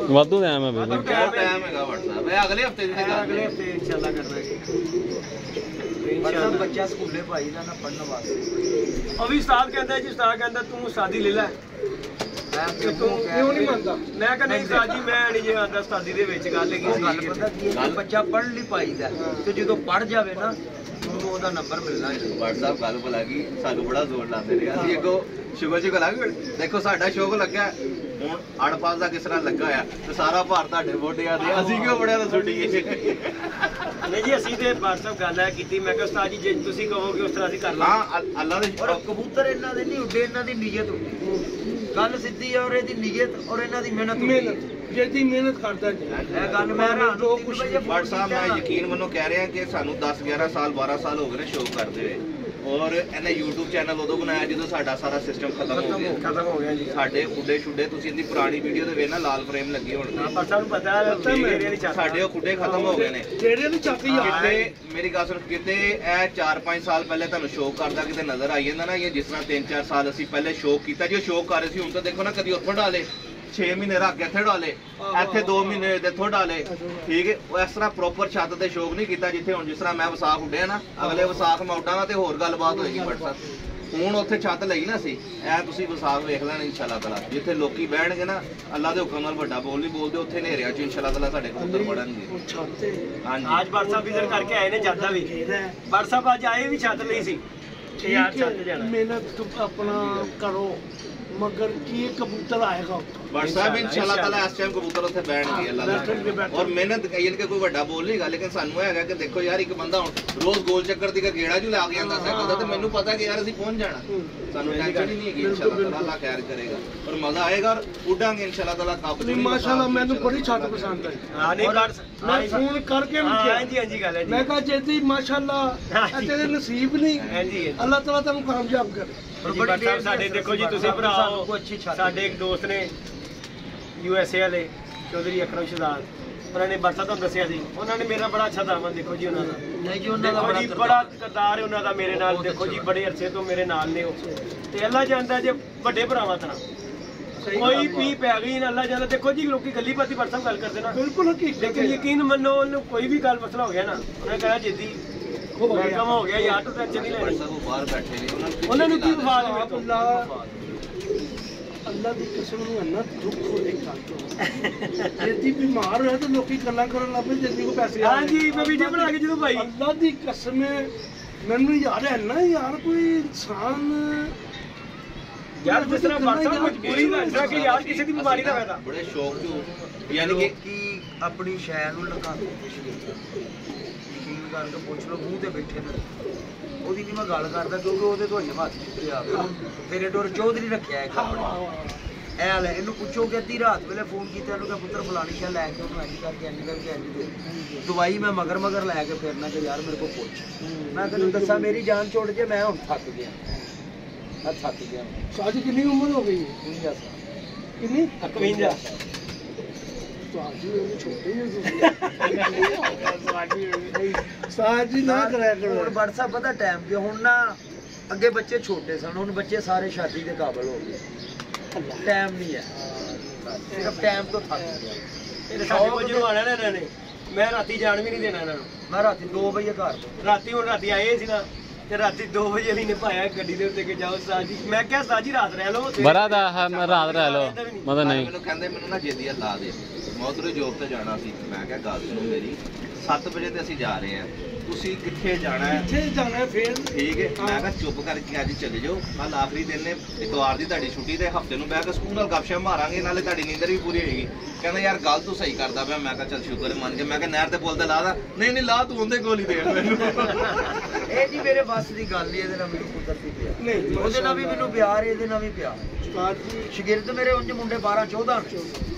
ਵਾਧੂ ਟਾਈਮ ਹੈ ਬੇਬੇ, ਟਾਈਮ ਹੈਗਾ WhatsApp। ਇਹ ਅਗਲੇ ਹਫਤੇ ਦੀ ਗੱਲ ਅਗਲੇ ਹਫਤੇ ਇਨਸ਼ਾਅੱਲਾ ਕਰਨਾ ਜੀ। ਮਤਲਬ ਬੱਚਾ ਸਕੂਲੇ ਪਾਈ ਦਾ ਨਾ ਪੜ੍ਹਨ ਵਾਸਤੇ। ਉਹ ਵੀ ਉਸਤਾਦ ਕਹਿੰਦਾ ਜੀ, ਉਸਤਾਦ ਕਹਿੰਦਾ ਤੂੰ ਉਸਤਾਦੀ ਲੈ ਲੈ, ਤੂੰ ਕਿਉਂ ਨਹੀਂ ਮੰਨਦਾ? ਮੈਂ ਕਹਿੰਦਾ ਨਹੀਂ ਸਾਜੀ ਮੈਂ ਨਹੀਂ ਜੇ ਆਂਦਾ ਉਸਤਾਦੀ ਦੇ ਵਿੱਚ ਗੱਲ ਹੈਗੀ ਗੱਲ ਪਤਾ ਕੀ ਹੈ, ਬੱਚਾ ਪੜ੍ਹ ਨਹੀਂ ਪਾਈਦਾ ਤੇ ਜਦੋਂ ਪੜ੍ਹ ਜਾਵੇ ਨਾ ਉਹਨੂੰ ਉਹਦਾ ਨੰਬਰ ਮਿਲਣਾ ਹੈ। WhatsApp ਗੱਲ ਬੁਲਾ ਗਈ ਸਾਨੂੰ ਬੜਾ ਜ਼ੋਰ ਲਾਉਂਦੇ ਨੇ ਅਸੀਂ ਅੱਗੋਂ ਸ਼ੁਗਰ ਜੀ ਕੋਲ ਆ ਗਏ ਦੇਖੋ ਸਾਡਾ ਸ਼ੌਕ ਲੱਗਾ ਹੁਣ ਅੜਪਾਸ ਦਾ ਕਿਸ ਤਰ੍ਹਾਂ ਲੱਗਾ ਆ ਤੇ ਸਾਰਾ ਭਾਰ ਤੁਹਾਡੇ ਮੋਢਿਆਂ ਤੇ ਅਸੀਂ ਕਿਉਂ ਬੜਿਆ ਤਾਂ ਛੁੱਟੀਏ ਨਹੀਂ ਜੀ ਅਸੀਂ ਤੇ WhatsApp ਗੱਲ ਹੈ ਕੀਤੀ ਮੈਂ ਕਿਹਾ ਉਸਤਾਦ ਜੀ ਜੇ ਤੁਸੀਂ ਕਹੋਗੇ ਉਸ ਤਰ੍ਹਾਂ ਅਸੀਂ ਕਰ ਲਾਂਗੇ। ਹਾਂ ਅੱਲਾ ਦੇ ਔਰ ਕਬੂਤਰ ਇਹਨਾਂ ਦੇ ਨਹੀਂ ਉੱਡੇ, ਇਹਨਾਂ ਦੀ ਨੀਅਤ ਹੁੰਦੀ ਗੱਲ ਸਿੱਧੀ ਔਰ ਇਹਦੀ ਨੀਅਤ ਔਰ ਇਹਨਾਂ ਦੀ ਮਿਹਨਤ ਜਿਹਦੀ ਮਿਹਨਤ ਕਰਦਾ ਜੀ ਇਹ ਗੱਲ ਮੈਂ ਜੋ ਕੁਛ ਬਟ ਸਾਹਿਬ ਮੈਂ ਯਕੀਨ ਮੰਨੋ ਕਹਿ ਰਿਹਾ ਕਿ ਸਾਨੂੰ 10 11 ਸਾਲ 12 ਸਾਲ ਹੋ ਗਏ ਨੇ ਸ਼ੌਕ ਕਰਦੇ ਹੋਏ ਔਰ ਇਹਨੇ YouTube ਚੈਨਲ ਉਦੋਂ ਬਣਾਇਆ ਜਦੋਂ ਸਾਡਾ ਸਾਰਾ ਸਿਸਟਮ ਖਤਮ ਹੋ ਗਿਆ ਜੀ। ਸਾਡੇ ਖੁੱਡੇ ਛੁੱਡੇ ਤੁਸੀਂ ਇਹਦੀ ਪੁਰਾਣੀ ਵੀਡੀਓ ਦੇ ਵੇਖ ਨਾ ਲਾਲ ਫਰੇਮ ਲੱਗੇ ਹੋਣਗੇ ਪਰ ਸਾਨੂੰ ਪਤਾ ਹੈ ਸਾਡੇ ਉਹ ਖੁੱਡੇ ਖਤਮ ਹੋ ਗਏ ਨੇ ਜਿਹੜੇ ਨੂੰ ਚੱਕ ਹੀ ਆ ਕਿਤੇ ਮੇਰੀ ਗੱਲ ਸੁਣ ਕਿਤੇ ਇਹ 4-5 ਸਾਲ ਪਹਿਲੇ ਤੁਹਾਨੂੰ ਸ਼ੌਕ ਕਰਦਾ ਕਿਤੇ ਨਜ਼ਰ ਆਈ ਜਾਂਦਾ ਨਾ ਇਹ ਜਿਸ ਤਰ੍ਹਾਂ 3-4 ਸਾਲ ਅਸੀਂ ਪਹਿਲੇ ਸ਼ੌਕ ਕੀਤਾ ਜੀ ਉਹ ਸ਼ੌਕ ਕਰ ਰਹੇ ਸੀ ਹੁਣ ਤਾਂ ਦੇਖੋ ਨਾ ਕਦੀ ਉੱਥੋਂ ਡਾਲੇ 6 ਮਹੀਨੇ ਰੱਖ ਕੇ ਇੱਥੇ ਡਾਲੇ ਇੱਥੇ 2 ਮਹੀਨੇ ਇੱਥੋਂ ਡਾਲੇ ਠੀਕ ਹੈ ਉਹ ਇਸ ਤਰ੍ਹਾਂ ਪ੍ਰੋਪਰ ਛੱਤ ਤੇ ਸ਼ੌਕ ਨਹੀਂ ਕੀਤਾ ਜਿੱਥੇ ਹੁਣ ਜਿਸ ਤਰ੍ਹਾਂ ਮੈਂ ਵਿਸਾਖ ਉੱਡਿਆ ਨਾ ਅਗਲੇ ਵਿਸਾਖ ਮੈਂ ਉੱਡਾਂਗਾ ਤੇ ਹੋਰ ਗੱਲਬਾਤ ਹੋਏਗੀ ਬਟ ਹੁਣ ਉੱਥੇ ਛੱਤ ਲਈ ਨਾ ਸੀ ਐ ਤੁਸੀਂ ਵਿਸਾਖ ਵੇਖ ਲੈਣਾ ਇਨਸ਼ਾਅੱਲਾ ਤਾਲਾ ਜਿੱਥੇ ਲੋਕੀ ਬਹਿਣਗੇ ਨਾ ਅੱਲਾ ਦੇ ਹੁਕਮ ਨਾਲ ਵੱਡਾ ਬੋਲ ਨਹੀਂ ਬੋਲਦੇ ਉੱਥੇ ਹਨੇਰਿਆਂ 'ਚ ਇਨਸ਼ਾਅੱਲਾ ਤਾਲਾ ਸਾਡੇ ਕਬੂਤਰ ਵੜਨਗੇ ਹਾਂਜੀ ਅੱਜ WhatsApp ਵਿਜ਼ਿਟ ਕਰਕੇ ਆਏ ਨੇ ਜਾਂਦਾ ਵੀ WhatsApp ਅੱਜ ਆਏ ਵੀ ਛੱਤ ਲਈ ਸੀ ਯਾਰ ਛੱਤ ਜਾਣਾ ਮਿਹਨਤ ਆਪਣਾ ਕਰੋ ਮਗਰ ਕੀ ਕਬੂਤਰ ਆਏਗਾ ਬਟ ਸਾਹਿਬ ਇਨਸ਼ਾਅੱਲਾ ਤਾਲਾ ਇਸ ਟਾਈਮ ਕਬੂਤਰ ਉੱਥੇ ਬੈਠਣਗੇ ਅੱਲਾ ਦਾ ਔਰ ਮਿਹਨਤ ਕਈਨ ਕੇ ਕੋਈ ਵੱਡਾ ਬੋਲ ਨਹੀਂਗਾ ਲੇਕਿਨ ਸਾਨੂੰ ਇਹ ਹੈਗਾ ਕਿ ਦੇਖੋ ਯਾਰ ਇੱਕ ਬੰਦਾ ਹੁਣ ਰੋਜ਼ ਗੋਲ ਚੱਕਰ ਦੀ ਗੇੜਾ ਜੂ ਲਾ ਕੇ ਆਂਦਾ ਸਾਈਕਲ ਦਾ ਤੇ ਮੈਨੂੰ ਪਤਾ ਕਿ ਯਾਰ ਅਸੀਂ ਪਹੁੰਚ ਜਾਣਾ ਸਾਨੂੰ ਟੈਨਸ਼ਨ ਹੀ ਨਹੀਂ ਹੈਗੀ ਇਨਸ਼ਾਅੱਲਾ ਤਾਲਾ ਅੱਲਾ ਖੈਰ ਕਰੇਗਾ ਔਰ ਮਜ਼ਾ ਆਏਗਾ ਔਰ ਉੱਡਾਂਗੇ ਇਨਸ਼ਾਅੱਲਾ ਤਾਲਾ ਕਾਬੂ ਨਹੀਂ ਮਾਸ਼ਾਅੱਲਾ ਮੈਨੂੰ ਬੜੀ ਛੱਤ ਪਸੰਦ ਆਈ ਹਾਂ ਨਹੀਂ ਪਰ ਮੈਂ ਫੋਨ ਕਰਕੇ ਵੀ ਕਿਹਾ ਹਾਂਜੀ ਗੱਲ ਹੈ ਜੀ ਮੈਂ ਕਹਾ ਜੇਦੀ ਮਾਸ਼ਾਅੱਲਾ ਤੇਰੇ ਨਸੀਬ ਨਹੀਂ ਹਾਂਜੀ ਅੱਲਾਹ ਤਾਲਾ ਤੈਨੂੰ ਕਾਮਯਾਬ ਕਰੇ ਸਾਡੇ ਦੇਖੋ ਜੀ ਤੁਸੀਂ ਭਰਾ ਸਾਡੇ ਇੱਕ ਦੋਸਤ ਨੇ USA ਵਾਲੇ ਚੌਧਰੀ ਅਕਰਮ ਸ਼ਹਜ਼ਾਦ ਉਹਨਾਂ ਨੇ ਬਰਸਾ ਤੁਹਾਨੂੰ ਦੱਸਿਆ ਸੀ ਉਹਨਾਂ ਨੇ ਮੇਰਾ ਬੜਾ ਅੱਛਾ ਦਾਮਨ ਦੇਖੋ ਜੀ ਉਹਨਾਂ ਦਾ ਨਹੀਂ ਜੀ ਉਹਨਾਂ ਦਾ ਬੜਾ ਕਰਤਾਰ ਹੈ ਉਹਨਾਂ ਦਾ ਮੇਰੇ ਨਾਲ ਦੇਖੋ ਜੀ ਬੜੇ ਅਰਸੇ ਤੋਂ ਮੇਰੇ ਨਾਲ ਨੇ ਉਹ ਤੇ ਅੱਲਾ ਜਾਣਦਾ ਜੇ ਵੱਡੇ ਭਰਾਵਾਂ ਤਰ੍ਹਾਂ ਕੋਈ ਵੀ ਪੈ ਗਈ ਨਾ ਅੱਲਾ ਜਾਣਦਾ ਦੇਖੋ ਜੀ ਲੋਕੀ ਗੱਲੀ ਬਾਤੀ WhatsApp ਗੱਲ ਕਰਦੇ ਨਾ ਬਿਲਕੁਲ ਹਕੀਕਤ ਲੇਕਿਨ ਯਕੀਨ ਮੰਨੋ ਉਹਨੂੰ ਕੋਈ ਵੀ ਗੱਲ ਮਸਲਾ ਹੋ ਗਿਆ ਨਾ ਉਹਨੇ ਕਹਿਆ ਜਿੱਦੀ ਕੰਮ ਹੋ ਗਿਆ ਯਾਰ ਤੂੰ ਟੈਨਸ਼ਨ ਨਹੀਂ ਲੈਣੀ ਉਹ ਬਾਹਰ ਬੈਠੇ ਨੇ ਉਹਨਾਂ ਨੂੰ ਕੀ ਆਵਾਜ਼ ਮਿਲਦੀ ਅੱਲਾਹ ਦੀ ਕਸਮ ਨੂੰ ਇੰਨਾ ਦੁੱਖ ਹੋਏ ਕੱਲ ਤੋਂ ਜੇਦੀ ਬਿਮਾਰ ਹੋਇਆ ਤਾਂ ਲੋਕੀ ਗੱਲਾਂ ਕਰਨ ਲੱਗ ਪਏ ਜੇਦੀ ਕੋ ਪੈਸੇ ਆ ਹਾਂਜੀ ਮੈਂ ਵੀਡੀਓ ਬਣਾ ਕੇ ਜਦੋਂ ਭਾਈ ਅੱਲਾਹ ਦੀ ਕਸਮ ਮੈਨੂੰ ਯਾਦ ਹੈ ਨਾ ਯਾਰ ਕੋਈ ਇਨਸਾਨ ਯਾਰ ਜਿਸ ਤਰ੍ਹਾਂ WhatsApp ਮਜਬੂਰੀ ਲੱਗਦਾ ਕਿ ਯਾਰ ਕਿਸੇ ਦੀ ਬਿਮਾਰੀ ਦਾ ਫਾਇਦਾ ਬੜੇ ਸ਼ੌਕ ਤੋਂ ਯਾਨੀ ਕਿ ਆਪਣੀ ਸ਼ੈ ਨੂੰ ਲਗਾਉਂਦੇ ਯਕੀਨ ਕਰਕੇ ਪੁੱਛ ਲਓ ਮੂੰਹ ਤੇ ਬੈਠੇ ਨੇ ਉਹਦੀ ਨਹੀਂ ਮੈਂ ਗੱਲ ਕਰਦਾ ਕਿਉਂਕਿ ਉਹਦੇ ਤੋਂ ਹੱਥ ਚੁੱਕੇ ਆ ਤੇਰੇ ਡੋਰ ਚੌਧਰੀ ਰੱਖਿਆ ਇੱਕ ਆਪਣੇ ਐ ਲੈ ਇਹਨੂੰ ਪੁੱਛੋ ਕਿ ਅੱਧੀ ਰਾਤ ਵੇਲੇ ਫੋਨ ਕੀਤਾ ਇਹਨੂੰ ਕਿ ਪੁੱਤਰ ਫਲਾਣੀ ਸ਼ੈ ਲੈ ਕੇ ਉਹਨੂੰ ਇੰਜ ਕਰਕੇ ਦੇ ਦਵਾਈ ਮੈਂ ਮਗਰ ਲੈ ਕੇ ਫਿਰਨਾ ਕਿ ਯਾਰ ਮੇਰੇ ਕੋਲ ਪੁੱਛ ਮੈਂ ਤੈਨੂੰ ਦੱਸਾਂ ਮੇਰੀ ਜਾਨ ਛੁੱਟ ਜੇ ਮੈਂ ਹੁਣ ਥੱਕ ਗਿਆ ਥੱਕ ਗਿਆ ਸਾਡੀ ਕਿੰਨੀ ਉਮਰ ਹੋ ਗਈ ਹੈ 52 ਸਾਲ ਕਿੰਨੀ 51 ਸਾਜੀ ਨਾ ਕਰਿਆ ਕਰੋ ਹੁਣ WhatsApp ਪਤਾ ਟਾਈਮ ਕਿ ਹੁਣ ਨਾ ਅੱਗੇ ਬੱਚੇ ਛੋਟੇ ਸਨ ਹੁਣ ਬੱਚੇ ਸਾਰੇ ਸ਼ਾਦੀ ਦੇ ਕਾਬਲ ਹੋ ਗਏ ਟਾਈਮ ਨਹੀਂ ਹੈ ਸਿਰਫ ਟਾਈਮ ਤੋਂ ਥੱਕ ਗਿਆ ਇਹਦੇ ਸਾਡੇ ਕੋਲ ਜਦੋਂ ਆਣਾ ਨਾ ਇਹਨਾਂ ਨੇ ਮੈਂ ਰਾਤੀ ਜਾਣ ਵੀ ਨਹੀਂ ਦੇਣਾ ਇਹਨਾਂ ਨੂੰ ਮੈਂ ਰਾਤੀ 2 ਵਜੇ ਘਰ ਰਾਤੀ ਹੁਣ ਰਾਤੀ ਆਏ ਸੀ ਨਾ ਤੇ ਰਾਤੀ 2 ਵਜੇ ਵੀ ਨੇ ਪਾਇਆ ਗੱਡੀ ਦੇ ਉੱਤੇ ਕਿ ਜਾਓ ਸਾਜੀ ਮੈਂ ਕਿਹਾ ਸਾਜੀ ਰਾਤ ਰਹਿ ਲਓ ਬੜਾ ਦਾ ਰਾਤ ਰਹਿ ਲਓ ਮਤਲਬ ਨਹੀਂ ਮੈਨੂੰ ਕਹਿੰਦੇ ਮੈਨੂੰ ਨਾ ਜੇਦੀਆ ਲਾ ਦੇ ਮੈਂ ਉਧਰੋਂ ਜੋਬ ਤੇ ਜਾਣਾ ਸੀ ਮੈਂ ਕਿਹਾ ਗੱਲ ਸੁਣੋ ਮੇਰੀ 7 ਵਜੇ ਤੇ ਅਸੀਂ ਜਾ ਰਹੇ ਹਾਂ ਤੁਸੀਂ ਕਿੱਥੇ ਜਾਣਾ ਹੈ ਕਿੱਥੇ ਜਾਣਾ ਫੇਰ ਠੀਕ ਹੈ ਮੈਂ ਕਿਹਾ ਚੁੱਪ ਕਰਕੇ ਅੱਜ ਚਲੇ ਜਾਓ ਕੱਲ ਆਖਰੀ ਦਿਨ ਨੇ ਇਤਵਾਰ ਦੀ ਤੁਹਾਡੀ ਛੁੱਟੀ ਤੇ ਹਫਤੇ ਨੂੰ ਬਹਿ ਕੇ ਸਕੂਲ ਨਾਲ ਗੱਪਸ਼ਪ ਮਾਰਾਂਗੇ ਨਾਲੇ ਤੁਹਾਡੀ ਨੀਂਦਰ ਵੀ ਪੂਰੀ ਹੋਏਗੀ ਕਹਿੰਦਾ ਯਾਰ ਗੱਲ ਤੂੰ ਸਹੀ ਕਰਦਾ ਪਿਆ ਮੈਂ ਕਿਹਾ ਚੱਲ ਸ਼ੁਕਰ ਮੰਨ ਕੇ ਮੈਂ ਕਿਹਾ ਨਹਿਰ ਤੇ ਪੁੱਲ ਤੇ ਲਾ ਦਾ ਨਹੀਂ ਲਾ ਤੂੰ ਉਹਦੇ ਕੋਲ ਹੀ ਦੇਣ ਮੈਨੂੰ ਇਹ ਜੀ ਮੇਰੇ ਬੱਸ ਦੀ ਗੱਲ ਨਹੀਂ ਇਹਦੇ ਨਾਲ ਮੈਨੂੰ ਕੁਦਰਤੀ ਪਿਆਰ ਨਹੀਂ ਉਹਦੇ ਨਾਲ ਵੀ ਮੈਨੂੰ ਪਿਆਰ ਇਹਦੇ ਨਾਲ ਵੀ ਪਿਆਰ ਸ਼ਾਗਿਰਦ ਮੇਰੇ ਉਂਝ ਮੁੰਡੇ 12 14 ਨੇ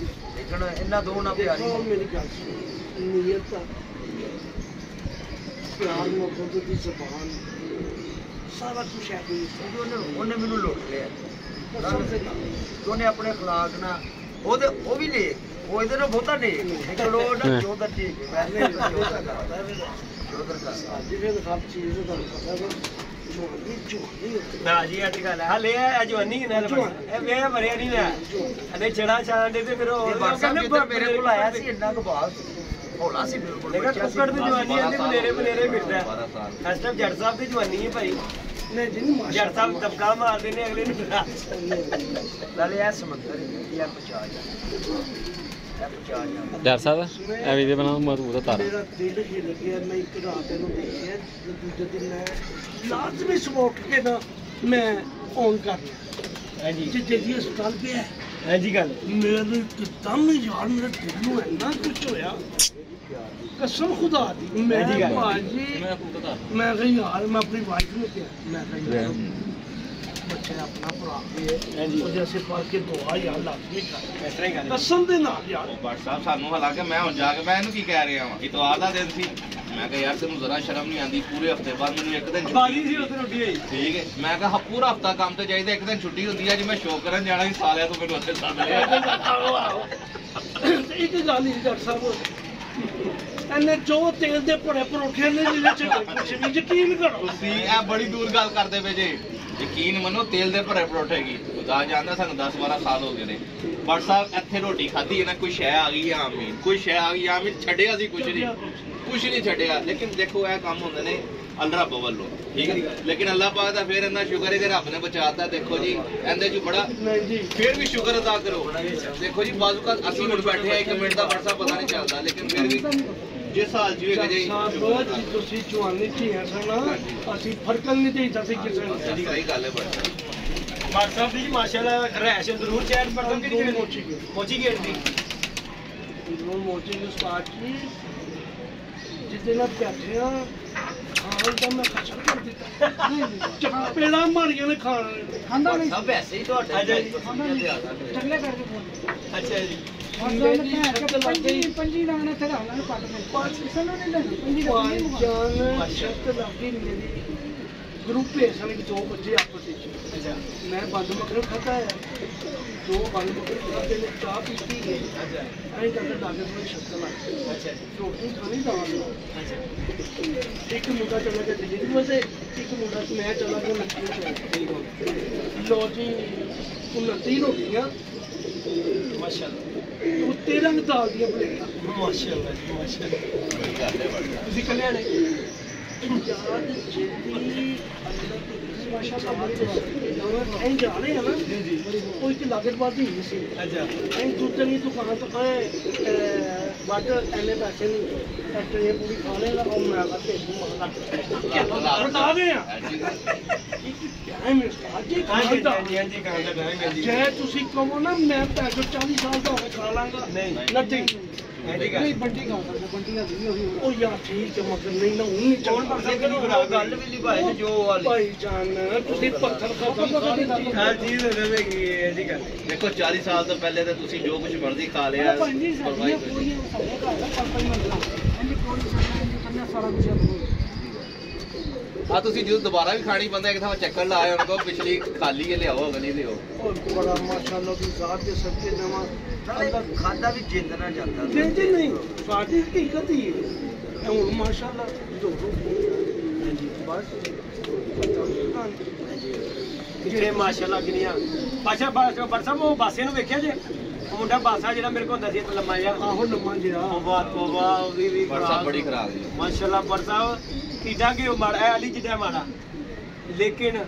ਲੇਕਿਨ ਇਹਨਾਂ ਦੋ ਨਾਲ ਪਿਆਰ ਨਹੀਂ ਮੇਰੀ ਗੱਲ ਨੀਅਤ ਪਿਆਰ ਮੁਹੱਬਤ ਦੀ ਜ਼ਬਾਨ ਸਾਰਾ ਕੁਝ ਹੈ ਉਹਨੇ ਮੈਨੂੰ ਲੁੱਟ ਲਿਆ ਉਹਨੇ ਆਪਣੇ اخلاق ਨਾਲ ਉਹਦੇ ਉਹ ਵੀ ਨੇ ਉਹ ਇਹਦੇ ਨਾਲ ਬਹੁਤਾ ਨੇ ਚਲੋ ਨਾ ਜੋਦਰ ਠੀਕ ਹੈ ਵੈਸੇ ਜੋਦਰ ਦਾ ਅੱਜ ਫਿਰ ਸਭ ਚੀਜ਼ ਦਾ ਪਤਾ ਹੈ ਨਾ ਜੀ ਅੱਜ ਗੱਲ ਹਲੇ ਇਹ ਜਵਾਨੀ ਨਾ ਇਹ ਵੇ ਭਰਿਆ ਨਹੀਂ ਨਾ ਅਨੇ ਛੜਾ ਛਾਂਡੇ ਤੇ ਫਿਰ ਉਹ ਕਹਿੰਦੇ ਮੇਰੇ ਕੋਲ ਆਇਆ ਸੀ ਇੰਨਾ ਕੁ ਬਾਤ ਹੌਲਾ ਸੀ ਬਿਲਕੁਲ ਲੇਕਿਨ ਕੁੱਕੜ ਦੀ ਜਵਾਨੀ ਆਂਦੇ ਬਨੇਰੇ ਬਨੇਰੇ ਮਿਲਦਾ ਇਸ ਟਾਈਮ ਜੱਟ ਸਾਹਿਬ ਦੀ ਜਵਾਨੀ ਹੈ ਭਾਈ ਨਹੀਂ ਜੀ ਨਹੀਂ ਜੱਟ ਸਾਹਿਬ ਦਬਕਾ ਮਾਰਦੇ ਨੇ ਅਗਲੇ ਨੂੰ ਨਾਲੇ ਇਹ ਸਮੁੰਦਰ ਇਹ ਪਹੁੰਚਾ ਜਾ ਡਾਕਟਰ ਸਾਹਿਬ ਇਹ ਵੀਡੀਓ ਬਣਾਉਣ ਮਜ਼ਬੂਤ ਤਾਰਾ ਮੇਰਾ ਦਿਲ ਹੀ ਲੱਗਿਆ ਮੈਂ ਇੱਕ ਰਾਤ ਇਹਨੂੰ ਦੇਖਿਆ ਦੂਜੇ ਦਿਨ ਮੈਂ ਲਾਜ਼ਮੀ ਸੁਬਹ ਉੱਠ ਕੇ ਨਾ ਮੈਂ ਔਨ ਕਰ ਲਿਆ ਹਾਂਜੀ ਜੇ ਜੀ ਹਸਪਤਾਲ ਪਿਆ ਹਾਂਜੀ ਗੱਲ ਮੈਨੂੰ ਕਿਤਮ ਯਾਰ ਮੇਰੇ ਦਿਲ ਨੂੰ ਇੰਨਾ ਕੁਝ ਹੋਇਆ ਕਸਮ ਖੁਦਾ ਦੀ ਮੈਂ ਭਾਜੀ ਮੈਂ ਕਿਹਾ ਯਾਰ ਮੈਂ ਆਪਣੀ ਵਾਈਫ ਨੂੰ ਕਿਹਾ ਮੈਂ ਕਿਹਾ ਯਾਰ ਬੱਚੇ ਆਪਣਾ ਭਰਾ ਵੀ ਹੈ ਉਹਦੇ ਅਸੀਂ ਪੜ ਕੇ ਦੁਆ ਯਾਰ ਲਾਜ਼ਮੀ ਕਰ ਇਸ ਤਰ੍ਹਾਂ ਹੀ ਗੱਲ ਕਸਮ ਦੇ ਨਾਲ ਯਾਰ ਬਟ ਸਾਹਿਬ ਸਾਨੂੰ ਹਾਲਾਂਕਿ ਮੈਂ ਹੁਣ ਜਾ ਕੇ ਮੈਂ ਇਹਨੂੰ ਕੀ ਕਹਿ ਰਿਹਾ ਹਾਂ ਇਤਵਾਰ ਦਾ ਦਿਨ ਸੀ ਮੈਂ ਕਿਹਾ ਯਾਰ ਤੈਨੂੰ ਜ਼ਰਾ ਸ਼ਰਮ ਨਹੀਂ ਆਉਂਦੀ ਪੂਰੇ ਹਫਤੇ ਬਾਅਦ ਮੈਨੂੰ ਇੱਕ ਦਿਨ ਬਾਜੀ ਸੀ ਉਸ ਰੋਟੀ ਹੋਈ ਠੀਕ ਹੈ ਮੈਂ ਕਿਹਾ ਪੂਰਾ ਹਫਤਾ ਕੰਮ ਤੇ ਜਾਈਦਾ ਇੱਕ ਦਿਨ ਛੁੱਟੀ ਹੁੰਦੀ ਹੈ ਜੇ ਮੈਂ ਸ਼ੋਅ ਕਰਨ ਜਾਣਾ ਸੀ ਸਾਲਿਆਂ ਤੋਂ ਮੈਨੂੰ ਉੱਥੇ ਸੱਦ ਲਿਆ ਇੱਕ ਗੱਲ ਨਹੀਂ ਡਾਕਟਰ ਸਾਹਿਬ ਇਹਨੇ ਜੋ ਤੇਲ ਦੇ ਭਰੇ ਪਰੌਠੇ ਨੇ ਜਿਹਦੇ ਚ ਕੁਛ ਵੀ ਯਕੀਨ ਕਰੋ ਤੁਸੀਂ ਇਹ ਬੜੀ ਦੂਰ ਗੱਲ ਕਰਦੇ ਪਏ ਜੇ ਯਕੀਨ ਮੰਨੋ ਤੇਲ ਦੇ ਭਰੇ ਪਰੌਠੇ ਕੀ ਖੁਦਾ ਜਾਣਦਾ ਸਾਨੂੰ 10-12 ਸਾਲ ਹੋ ਗਏ ਨੇ ਬਟ ਸਾਹਿਬ ਇੱਥੇ ਰੋਟੀ ਖਾਧੀ ਹੈ ਨਾ ਕੋਈ ਸ਼ੈ ਆ ਗਈ ਆਮੀਨ ਕੋਈ ਸ਼ੈ ਆ ਗਈ ਆਮੀਨ ਛੱਡਿਆ ਸੀ ਕੁਛ ਨਹੀਂ ਛੱਡਿਆ ਲੇਕਿਨ ਦੇਖੋ ਇਹ ਕੰਮ ਹੁੰਦੇ ਨੇ ਅੱਲਾਹ ਰੱਬ ਵੱਲੋਂ ਠੀਕ ਹੈ ਲੇਕਿਨ ਅੱਲਾਹ ਪਾਕ ਦਾ ਫਿਰ ਇੰਨਾ ਸ਼ੁਕਰ ਹੈ ਕਿ ਰੱਬ ਨੇ ਬਚਾਤਾ ਦੇਖੋ ਜੀ ਇਹਦੇ ਚ ਬੜਾ ਫਿਰ ਵੀ ਸ਼ੁਕਰ ਅਦਾ ਕਰੋ ਦੇਖੋ ਜੀ ਬਾਜ਼ੂ ਕਾ ਅਸੀਂ ਹੁਣ ਬੈਠੇ ਆ 1 ਮਿੰਟ ਦਾ ਵਟਸਾ ਪਤਾ ਨਹੀਂ ਚੱਲਦਾ ਲੇਕਿਨ ਫਿਰ ਵੀ ਜਿਸ ਹਾਲ ਚ ਵੀ ਜੀ ਤੁਸੀਂ ਜਵਾਨੀ ਚ ਹੈ ਸਨ ਅਸੀਂ ਫਰਕਲ ਨਹੀਂ ਦੇਈਦਾ ਸੀ ਕਿਸੇ ਨੂੰ ਸਹੀ ਗੱਲ ਹੈ ਬੜਾ ਮਾਰ ਸਾਹਿਬ ਜੀ ਮਾਸ਼ਾਅੱਲਾ ਰਹਿਸ਼ ਜ਼ਰੂਰ ਚੈਟ ਪੜਦਾ ਕਿ ਨਹੀਂ ਮੋਚੀ ਗੇਟ ਦੀ ਮੋਚੀ ਨੂੰ ਸਪਾਟ ਕੀ ਜਿੱਦੇ ਨਾਲ ਬੈਠੇ ਆ ਖਾਣ ਦਾ ਮੈਂ ਖਸ਼ਰ ਕਰ ਦਿੱਤਾ ਚਪੇੜਾ ਮਾਰੀਆਂ ਨੇ ਖਾਂਦਾ ਨਹੀਂ ਸਭ ਐਸੇ ਹੀ ਤੁਹਾਡੇ ਅੱਛਾ ਜੀ ਚੰਗੇ ਕਰਕੇ ਫੋਨ ਅੱਛਾ ਜੀ ਪੰਜੀ ਲਾਣਾ ਤੇ ਰਾਣਾ ਨੂੰ ਪੱਟ ਦੇ ਪਾਸ ਕਿਸੇ ਨੂੰ ਨਹੀਂ ਲੈਣਾ ਪੰਜੀ ਦਾ ਜਾਨ ਸ਼ਰਤ ਲੱਗੀ ਮੇਰੀ ਗਰੁੱਪ ਹੈ ਸਾਨੂੰ ਦੋ ਬੱਚੇ ਆਪਸ ਵਿੱਚ ਅੱਛਾ ਮੈਂ ਬੰਦ ਮਕਰ ਖਾਤਾ ਹੈ ਦੋ ਬੰਦ ਮਕਰ ਖਾਤੇ ਨੇ ਚਾਹ ਪੀਤੀ ਹੈ ਅੱਛਾ ਐਂ ਕਰਕੇ ਡਾਕਟਰ ਨੂੰ ਸ਼ਰਤ ਲੱਗ ਅੱਛਾ ਰੋਟੀ ਖਾਣੀ ਦਾਲ ਅੱਛਾ ਇੱਕ ਮੁੰਡਾ ਚਲਾ ਗਿਆ ਦਿੱਲੀ ਦੀ ਵਸੇ ਇੱਕ ਮੁੰਡਾ ਮੈਂ ਚਲਾ ਗਿਆ ਲੱਕੀ ਲੋ ਜੀ 29 ਰੋਟੀਆਂ ਮਾਸ਼ਾਅੱਲਾ ਉੱਤੇ ਰੰਗ ਦਾਲ ਦੀਆਂ ਪਲੇਟਾਂ ਮਾਸ਼ਾਅੱਲਾ ਜੀ ਮਾਸ਼ਾਅੱਲਾ ਤੁਸੀਂ ਕੱਲਿਆ ਨੇ ਯਾਦ ਜਿਹੜੀ ਮਾਸ਼ਾਅੱਲਾ ਬੜੀ ਦੁਆ ਐਂ ਜਾ ਰਹੇ ਆ ਨਾ ਜੀ ਕੋਈ ਤੇ ਲਾਗਤ ਬਾਤ ਨਹੀਂ ਸੀ ਅੱਛਾ ਐਂ ਦੂਜੇ ਦੀ ਦੁਕਾਨ ਤੋਂ ਵੱਟ ਐਨੇ ਪੈਸੇ ਨਹੀਂ ਟ੍ਰੇ ਪੂਰੀ ਖਾ ਲੇਗਾ ਉਹ ਮੈਂ ਕਹਾ ਤੇ ਮਾਲਾ ਬਤਾ ਦੇ ਆ ਟਾਈਮ ਸਟਾਰਟ ਹਾਂਜੀ ਹਾਂਜੀ ਖਾਣ ਦਾ ਟਾਈਮ ਹੈ ਜੀ ਜੇ ਤੁਸੀਂ ਕਹੋ ਨਾ ਮੈਂ 40 ਸਾਲ ਦਾ ਹੋ ਕੇ ਖਾ ਲਾਂਗਾ ਨਹੀਂ ਨਹੀਂ ਬੰਟੀ ਖਾ ਸਕਦਾ ਬੰਟੀਆਂ ਦੀ ਉਹ ਯਾਰ ਠੀਕ ਹੈ ਮਗਰ ਨਹੀਂ ਨਾ ਹੁਣ ਨਹੀਂ ਕੌਣ ਪਰਸੇ ਕਿਹੜੀ ਬਣਾ ਗੱਲ ਵੀ ਨਹੀਂ ਭਾਈ ਜੋ ਵਾਲੀ ਭਾਈ ਜਾਨ ਤੁਸੀਂ ਪੱਥਰ ਖਾਓ ਹਰ ਚੀਜ਼ ਹੋ ਜਾਵੇਗੀ ਇਹ ਜੀ ਗੱਲ ਦੇਖੋ 40 ਸਾਲ ਤੋਂ ਪਹਿਲੇ ਤਾਂ ਤੁਸੀਂ ਜੋ ਕੁਝ ਮਰਜ਼ੀ ਖਾ ਲਿਆ ਪਰਵਾਹੀ ਆ ਤੁਸੀਂ ਜਦੋਂ ਦੁਬਾਰਾ ਵੀ ਖਾਣੀ ਬੰਦਾ ਇੱਕ ਥਾਂ ਚੱਕਰ ਲਾਇਆ ਉਹਨਾਂ ਕੋ ਪਿਛਲੀ ਖਾਲੀ ਹੈ ਲਿਆਓ ਅਗਲੀ ਲਿਓ ਉਹ ਬੜਾ ਮਾਸ਼ਾਅੱਲਾ ਦੀ ਜ਼ਾਤ ਦੇ ਸਦਕੇ ਜਮਾ ਨਾਲੇ ਖਾਦਾ ਵੀ ਜਿੰਦ ਨਾ ਜਾਂਦਾ ਨਹੀਂ ਨਹੀਂ ਸਾਡੀ ਹਕੀਕਤ ਹੀ ਹੈ ਹੁਣ ਮਾਸ਼ਾਅੱਲਾ ਦੋ ਬਸ ਜਿਹੜੇ ਮਾਸ਼ਾਅੱਲਾ ਕਿੰਨੀਆਂ ਪਾਸ਼ਾ ਬਰਸਾ ਉਹ ਬਾਸੇ ਨੂੰ ਵੇਖਿਆ ਜੇ ਉਹ ਮੁੰਡਾ ਬਾਸਾ ਜਿਹੜਾ ਮੇਰੇ ਕੋਲ ਹੁੰਦਾ ਸੀ ਲੰਮਾ ਜਿਹਾ ਆਹੋ ਲੰਮਾ ਜਿਹਾ ਤੋਬਾ ਉਹਦੀ ਵੀ ਬਰਸਾ ਬੜੀ ਖਰਾਬ ਹੈ ਮਾਸ਼ਾਅੱਲਾ ਬਰਸਾ ਕਿੱਡਾ ਕਿ ਉਹ ਮਾੜਾ ਅਲੀ ਜਿੱਡਾ ਮਾੜਾ ਲੇਕਿਨ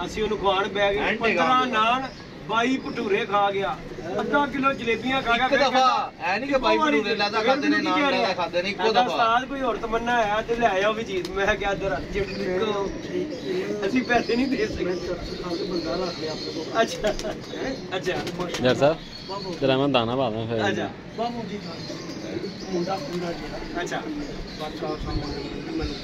ਅਸੀਂ ਉਹਨੂੰ ਖਵਾਣ ਬੈ ਗਏ 15 ਨਾਨ 22 ਭਟੂਰੇ ਖਾ ਗਿਆ ਅੱਧਾ ਕਿਲੋ ਜਲੇਬੀਆਂ ਖਾ ਗਿਆ ਇੱਕ ਦਫਾ ਐ ਨਹੀਂ ਕਿ ਬਾਈ ਭਟੂਰੇ ਲਾਦਾ ਖਾਂਦੇ ਨੇ ਨਾਨ ਲਾਦਾ ਖਾਂਦੇ ਨੇ ਇੱਕੋ ਦਫਾ ਉਸਤਾਦ ਕੋਈ ਹੋਰ ਤਮੰਨਾ ਆਇਆ ਤੇ ਲੈ ਆਇਆ ਉਹ ਵੀ ਚੀਜ਼ ਮੈਂ ਕਿਹਾ ਦਰ ਅਸੀਂ ਪੈਸੇ ਨਹੀਂ ਦੇ ਸਕਦੇ ਬੰਦਾ ਰੱਖ ਲਿਆ ਆਪਣੇ ਕੋਲ ਅੱਛਾ ਅੱਛਾ ਡਾਕਟਰ ਸਾਹਿਬ ਤੇਰਾ ਮੈਂ ਦਾਣਾ ਪਾ ਦਾਂ ਫਿਰ ਅੱਛਾ ਬਾਬੂ ਜੀ ਮੁੰਡਾ ਕੁੰਡਾ ਜਿਹੜਾ ਅੱਛਾ ਬਾਦਸ਼ਾਹ ਸਾਹਮਣੇ ਮੈਨੂੰ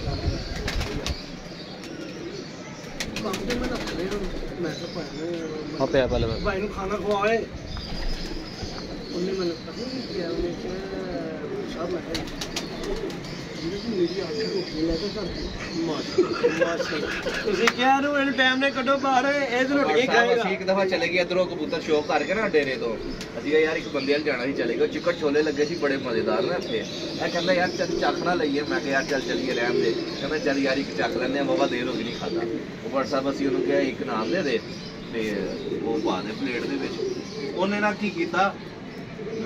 ਕੰਮ ਤੇ ਮੈਂ ਰੱਖ ਲਿਆ ਮੈਂ ਤਾਂ ਭਾਈ ਹਾਂ ਪਿਆ ਪਹਿਲੇ ਭਾਈ ਨੂੰ ਖਾਣਾ ਖਵਾਏ ਉਹਨੇ ਮੈਨੂੰ ਪਤਾ ਨਹੀਂ ਕਿਹਾ ਉਹਨੇ ਕਿ ਸਾਹਿਬ ਮੈਂ ਕਿਹਾ ਜਿਹੜੀ ਮੇਰੀ ਆਖੀ ਰੋਟੀ ਲੈ ਕੇ ਘਰ ਮਾਸ਼ਾਅੱਲਾ ਤੁਸੀਂ ਕਿਹਾ ਨੂੰ ਇਹਨੂੰ ਟਾਈਮ ਨੇ ਕੱਢੋ ਬਾਹਰ ਇਹ ਤਾਂ ਰੋਟੀ ਖਾਏਗਾ ਅਸੀਂ ਇੱਕ ਦਫਾ ਚਲੇ ਗਏ ਇਧਰੋਂ ਕਬੂਤਰ ਸ਼ੋਅ ਕਰਕੇ ਨਾ ਡੇਰੇ ਤੋਂ ਅਸੀਂ ਕਿਹਾ ਯਾਰ ਇੱਕ ਬੰਦੇ ਨਾਲ ਜਾਣਾ ਸੀ ਚਲੇ ਗਏ ਚਿਕਨ ਛੋਲੇ ਲੱਗੇ ਸੀ ਬੜੇ ਮਜ਼ੇਦਾਰ ਨੇ ਇੱਥੇ ਇਹ ਕਹਿੰਦਾ ਯਾਰ ਚੱਲ ਚੱਖਣਾ ਲਈਏ ਮੈਂ ਕਿਹਾ ਯਾਰ ਚੱਲ ਚੱਲੀਏ ਰਹਿਣ ਦੇ ਕਹਿੰਦਾ ਚੱਲ ਯਾਰ ਇੱਕ ਚੱਖ ਲੈਂਦੇ ਆ ਬਾਬਾ ਦੇਰ ਹੋ ਗਈ ਨਹੀਂ ਖਾਦਾ ਉਹ ਵਟਸਐਪ ਅਸੀਂ ਉਹਨੂੰ ਕਿਹਾ ਇੱਕ ਨਾਮ ਦੇ ਤੇ ਉਹ ਪਾ ਦੇ ਪਲੇਟ ਦੇ ਵਿੱਚ ਉਹਨੇ ਨਾ ਕੀ ਕੀਤਾ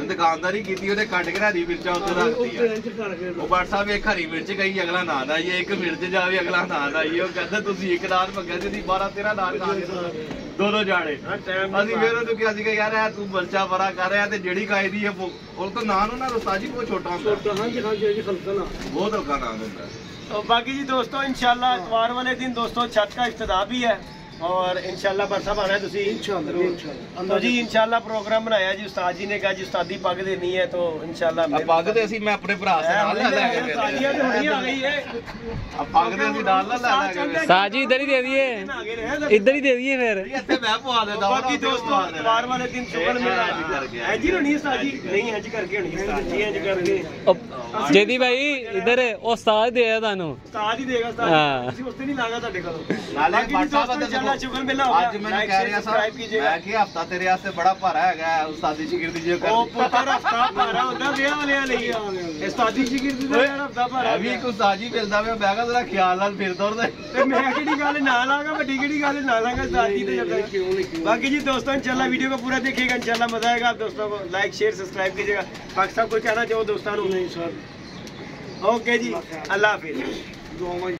ਦੁਕਾਨਦਾਰੀ ਕੀਤੀ ਉਹਨੇ ਕੱਟ ਕੇ ਹਰੀ ਮਿਰਚਾਂ ਉੱਤੇ ਰੱਖਦੀ ਆ ਇੰਜ ਕਰਕੇ ਉਹ ਬਾਟ ਸਾਹਿਬ ਇੱਕ ਹਰੀ ਮਿਰਚ ਗਈ ਅਗਲਾ ਨਾ ਦਾ ਇਹ ਇੱਕ ਮਿਰਚ ਜਾਵੇ ਅਗਲਾ ਨਾ ਦਾ ਉਹ ਕਹਿੰਦਾ ਤੁਸੀਂ ਇੱਕ ਨਾਨ ਮੰਗਿਆ ਸੀ 12-13 ਨਾਨ ਖਾ ਕੇ ਦੋ ਜਾਣੇ ਅਸੀਂ ਫਿਰ ਉਹਨੂੰ ਕਿਹਾ ਸੀਗਾ ਯਾਰ ਇਹ ਤੂੰ ਮਿਰਚਾਂ ਬੜਾ ਕਰ ਰਿਹਾ ਤੇ ਜਿਹੜੀ ਖਾਈਦੀ ਹੈ ਉਹ ਤਾਂ ਨਾਨ ਉਹਨਾਂ ਰਸਤਾਜੀ ਬਹੁਤ ਛੋਟਾ ਹੁੰਦਾ ਹਾਂਜੀ ਹਾਂਜੀ ਹਲਕਾ ਨਾ ਬਹੁਤ ਹਲਕਾ ਨਾਨ ਹੁੰਦਾ तो बाकी जी दोस्तों इंशाल्लाह इतवार वाले दिन दोस्तों छत का इफ्तिताह भी है और इंशाल्लाह बरसा आना है तुसी इंशाल्लाह तो जी इंशाल्लाह प्रोग्राम बनाया जी उस्ताद जी ने कहा जी उस्तादी पग देनी है तो इंशाल्लाह ਪੱਗ ਤੇ ਅਸੀਂ ਮੈਂ ਆਪਣੇ ਭਰਾ ਸੇ ਨਾਲ ਲੈ ਕੇ उस्तादियां तो बड़ी आ गई है ਪੱਗ ਤੇ ਅਸੀਂ ਨਾਲ ਲੈ ਕੇ साजी इधर ही दे दिए इधर ही दे दिए फिर ਇੱਥੇ ਮੈਂ ਪਵਾ ਦੇਦਾ बाकी दोस्तों इतवार वाले दिन शुक्र मिला है जी नहीं उस्ताद जी नहीं हज करके होनी उस्ताद जी हज करके जेदी भाई इधर उस्ताद दे ਤੁਹਾਨੂੰ उस्ताद ही देगा उस्ताद ਤੁਸੀਂ ਉਸ ਤੇ ਨਹੀਂ ਲਾਗਾ ਤੁਹਾਡੇ ਕੋਲ ਨਾਲੇ ਬਾਟਾ इंशाल्लाह शुक्र मिला होगा ਅੱਜ ਮੈਨੂੰ ਕਹਿ ਰਿਹਾ सब्सक्राइब कीजिएगा ਮੈਂ ਕਿ ਹਫਤਾ ਤੇਰੇ ਵਾਸਤੇ ਬੜਾ ਭਾਰਾ ਹੈਗਾ ਉਸਤਾਦੀ ਸ਼ਾਗਿਰਦੀ ਜੇ ਕਰ ਉਹ ਪੁੱਤਰ ਹਫਤਾ ਭਾਰਾ ਹੁੰਦਾ ਵਿਆਹ ਵਾਲਿਆਂ ਲਈ ਉਸਤਾਦੀ ਸ਼ਾਗਿਰਦੀ ਦਾ ਹਫਤਾ ਭਾਰਾ ਵੀ ਇੱਕ ਉਸਤਾਦ ਜੀ ਮਿਲਦਾ ਪਿਆ ਮੈਂ ਕਿਹਾ ਤੇਰਾ ਖਿਆਲ ਨਾਲ ਫਿਰ ਤੁਰਦਾ ਤੇ ਮੈਂ ਕਿਹੜੀ ਗੱਲ ਨਾ ਲਾਂਗਾ ਵੱਡੀ ਕਿਹੜੀ ਗੱਲ ਨਾ ਲਾਂਗਾ ਉਸਤਾਦੀ ਤੇ ਜਾਂਦਾ क्यों नहीं बाकी जी दोस्तों इंशाल्लाह वीडियो को पूरा देखिएगा इंशाल्लाह मजा आएगा आप दोस्तों को लाइक शेयर सब्सक्राइब कीजिएगा बाकी सब कुछ कहना चाहो दोस्तों नहीं सर ओके जी अल्लाह हाफिज दुआ